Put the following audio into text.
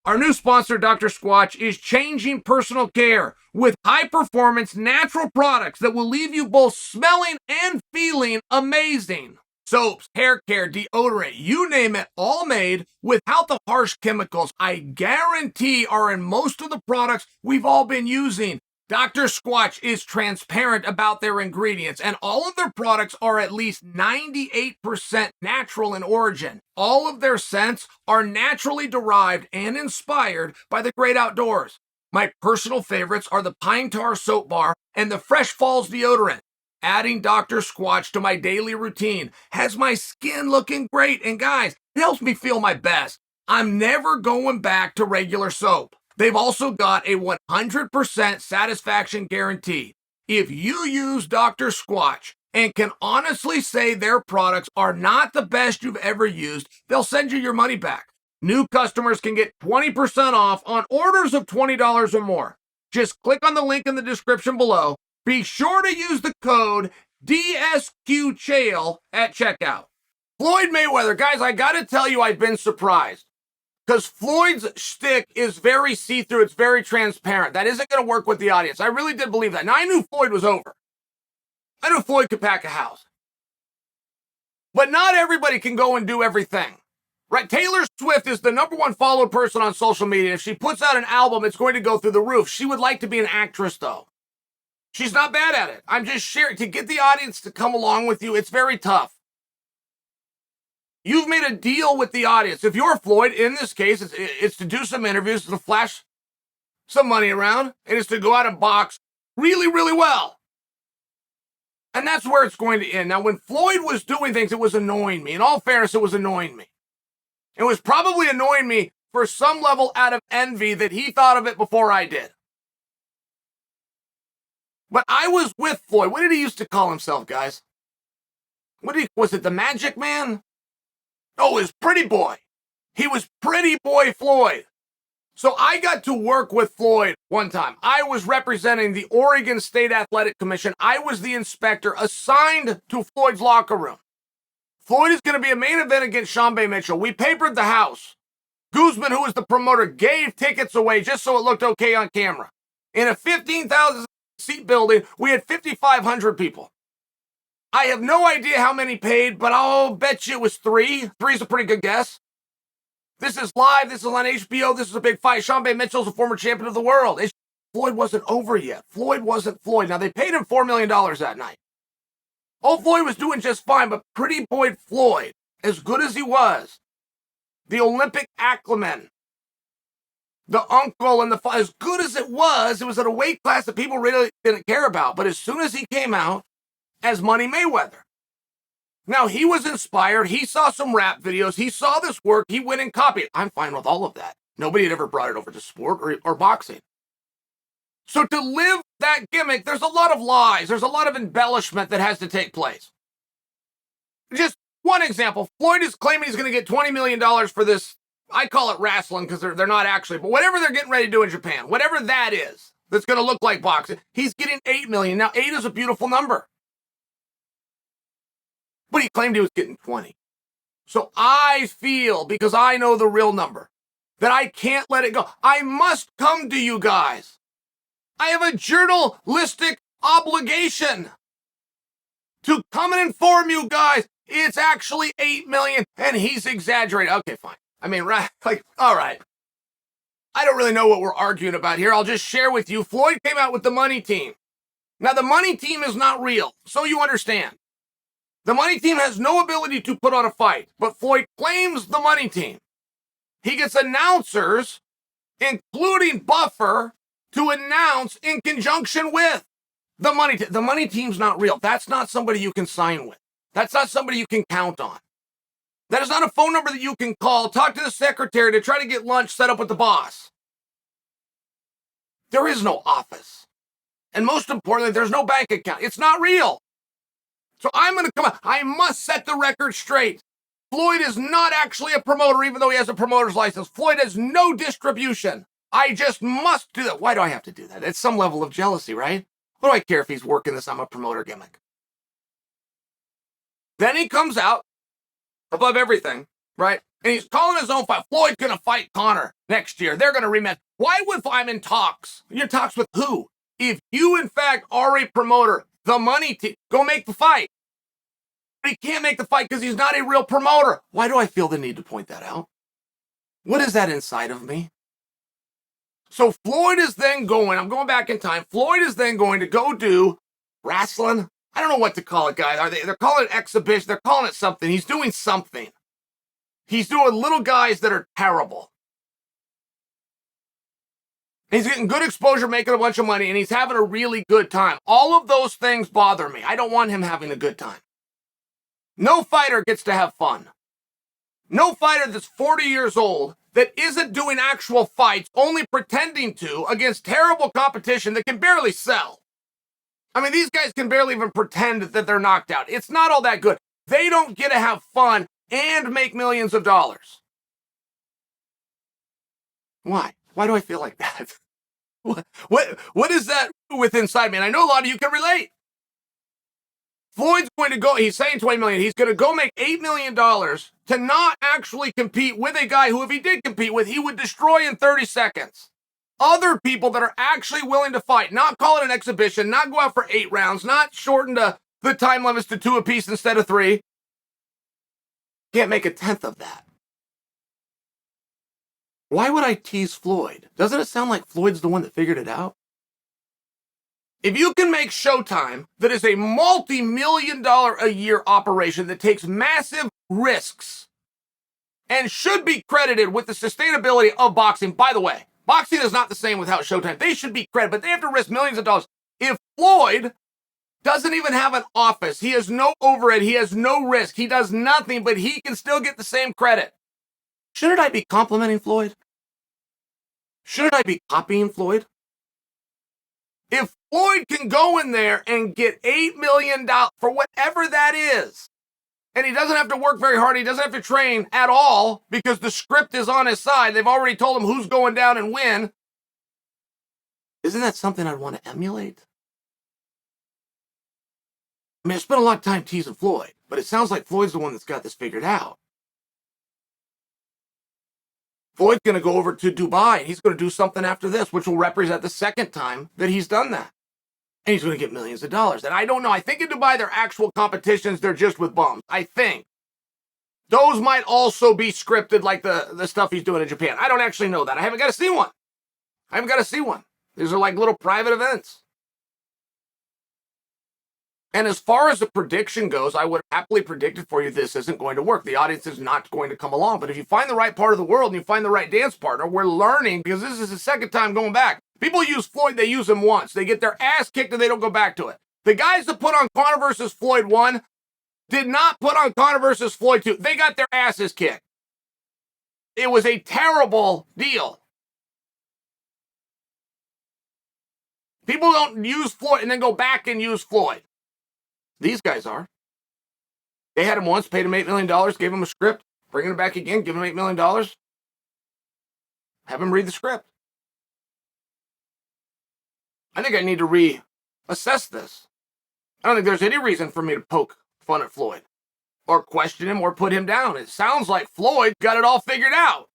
Our new sponsor, Dr. Squatch, is changing personal care with high-performance natural products that will leave you both smelling and feeling amazing. Soaps, hair care, deodorant, you name it, all made without the harsh chemicals I guarantee are in most of the products we've all been using. Dr. Squatch is transparent about their ingredients, and all of their products are at least 98% natural in origin. All of their scents are naturally derived and inspired by the great outdoors. My personal favorites are the Pine Tar Soap Bar and the Fresh Falls deodorant. Adding Dr. Squatch to my daily routine has my skin looking great, and guys, it helps me feel my best. I'm never going back to regular soap. They've also got a 100% satisfaction guarantee. If you use Dr. Squatch and can honestly say their products are not the best you've ever used, they'll send you your money back. New customers can get 20% off on orders of $20 or more. Just click on the link in the description below. Be sure to use the code DSQChael at checkout. Floyd Mayweather, guys, I gotta tell you, I've been surprised. Because Floyd's shtick is very see-through. It's very transparent. That isn't going to work with the audience. I really did believe that. Now, I knew Floyd was over. I knew Floyd could pack a house. But not everybody can go and do everything. Right? Taylor Swift is the #1 followed person on social media. If she puts out an album, it's going to go through the roof. She would like to be an actress, though. She's not bad at it. I'm just sharing. To get the audience to come along with you, it's very tough. You've made a deal with the audience. If you're Floyd, in this case, it's to do some interviews, to flash some money around, and it's to go out and box really, really well. And that's where it's going to end. Now, when Floyd was doing things, it was annoying me. In all fairness, it was annoying me. It was probably annoying me for some level out of envy that he thought of it before I did. But I was with Floyd. What did he used to call himself, guys? Was it the Magic Man? Oh, it was Pretty Boy. He was Pretty Boy Floyd. So I got to work with Floyd one time. I was representing the Oregon State Athletic Commission. I was the inspector assigned to Floyd's locker room. Floyd is going to be a main event against Sean Bay Mitchell. We papered the house. Guzman, who was the promoter, gave tickets away just so it looked okay on camera. In a 15,000 seat building, we had 5,500 people. I have no idea how many paid, but I'll bet you it was 3. 3 is a pretty good guess. This is live. This is on HBO. This is a big fight. Sean Bay Mitchell's a former champion of the world. Floyd wasn't over yet. Floyd wasn't Floyd. Now, they paid him $4 million that night. Oh, Floyd was doing just fine, but Pretty Boy Floyd, as good as he was, the Olympic acclimen, the uncle, and as good as it was at a weight class that people really didn't care about. But as soon as he came out as Money Mayweather, now he was inspired. He saw some rap videos. He saw this work. He went and copied. I'm fine with all of that. Nobody had ever brought it over to sport or boxing. So to live that gimmick, there's a lot of lies. There's a lot of embellishment that has to take place. Just one example. Floyd is claiming he's going to get $20 million for this. I call it wrestling because they're not actually, but whatever they're getting ready to do in Japan, whatever that is, that's going to look like boxing, he's getting $8 million. Now, 8 is a beautiful number. But he claimed he was getting 20. So I feel, because I know the real number, that I can't let it go. I must come to you guys. I have a journalistic obligation to come and inform you guys it's actually 8 million and he's exaggerating. Okay, fine. I mean, right, like, all right. I don't really know what we're arguing about here. I'll just share with you. Floyd came out with the money team. Now, the money team is not real, so you understand. The money team has no ability to put on a fight, but Floyd claims the money team. He gets announcers, including Buffer, to announce in conjunction with the money team. The money team's not real. That's not somebody you can sign with. That's not somebody you can count on. That is not a phone number that you can call, talk to the secretary to try to get lunch set up with the boss. There is no office. And most importantly, there's no bank account. It's not real. So I'm going to come out. I must set the record straight. Floyd is not actually a promoter, even though he has a promoter's license. Floyd has no distribution. I just must do that. Why do I have to do that? It's some level of jealousy, right? What do I care if he's working this? I'm a promoter gimmick. Then he comes out, above everything, right? And he's calling his own fight. Floyd's going to fight Conor next year. They're going to rematch. Why would I'm in talks? You're in talks with who? If you, in fact, are a promoter, the money team, go make the fight. But he can't make the fight because he's not a real promoter. Why do I feel the need to point that out? What is that inside of me? So Floyd is then going, I'm going back in time, Floyd is then going to go do wrestling. I don't know what to call it, guys. They're calling it exhibition. They're calling it something. He's doing something. He's doing little guys that are terrible. He's getting good exposure, making a bunch of money, and he's having a really good time. All of those things bother me. I don't want him having a good time. No fighter gets to have fun. No fighter that's 40 years old that isn't doing actual fights, only pretending to, against terrible competition that can barely sell. I mean, these guys can barely even pretend that they're knocked out. It's not all that good. They don't get to have fun and make millions of dollars. Why? Why do I feel like that? What is that with inside me? And I know a lot of you can relate. Floyd's going to go, he's saying $20 million. He's going to go make $8 million to not actually compete with a guy who, if he did compete with, he would destroy in 30 seconds. Other people that are actually willing to fight, not call it an exhibition, not go out for 8 rounds, not shorten the time limits to 2 apiece instead of 3. Can't make a tenth of that. Why would I tease Floyd? Doesn't it sound like Floyd's the one that figured it out? If you can make Showtime, that is a multi-million-dollar a year operation that takes massive risks and should be credited with the sustainability of boxing. By the way, boxing is not the same without Showtime. They should be credited, but they have to risk millions of dollars. If Floyd doesn't even have an office, he has no overhead, he has no risk, he does nothing, but he can still get the same credit. Shouldn't I be complimenting Floyd? Shouldn't I be copying Floyd? If Floyd can go in there and get $8 million for whatever that is, and he doesn't have to work very hard, he doesn't have to train at all because the script is on his side, they've already told him who's going down and when, isn't that something I'd want to emulate? I mean, I spent a lot of time teasing Floyd, but it sounds like Floyd's the one that's got this figured out. Floyd's going to go over to Dubai, and he's going to do something after this, which will represent the second time that he's done that. And he's going to get millions of dollars. And I don't know. I think in Dubai, they're actual competitions. They're just with bums. I think. Those might also be scripted like the stuff he's doing in Japan. I don't actually know that. I haven't got to see one. These are like little private events. And as far as the prediction goes, I would have happily predicted for you this isn't going to work. The audience is not going to come along. But if you find the right part of the world and you find the right dance partner, we're learning because this is the second time going back. People use Floyd, they use him once. They get their ass kicked and they don't go back to it. The guys that put on Conor versus Floyd 1 did not put on Conor versus Floyd 2. They got their asses kicked. It was a terrible deal. People don't use Floyd and then go back and use Floyd. These guys are. They had him once, paid him $8 million, gave him a script, bringing him back again, give him $8 million. Have him read the script. I think I need to reassess this. I don't think there's any reason for me to poke fun at Floyd or question him or put him down. It sounds like Floyd got it all figured out.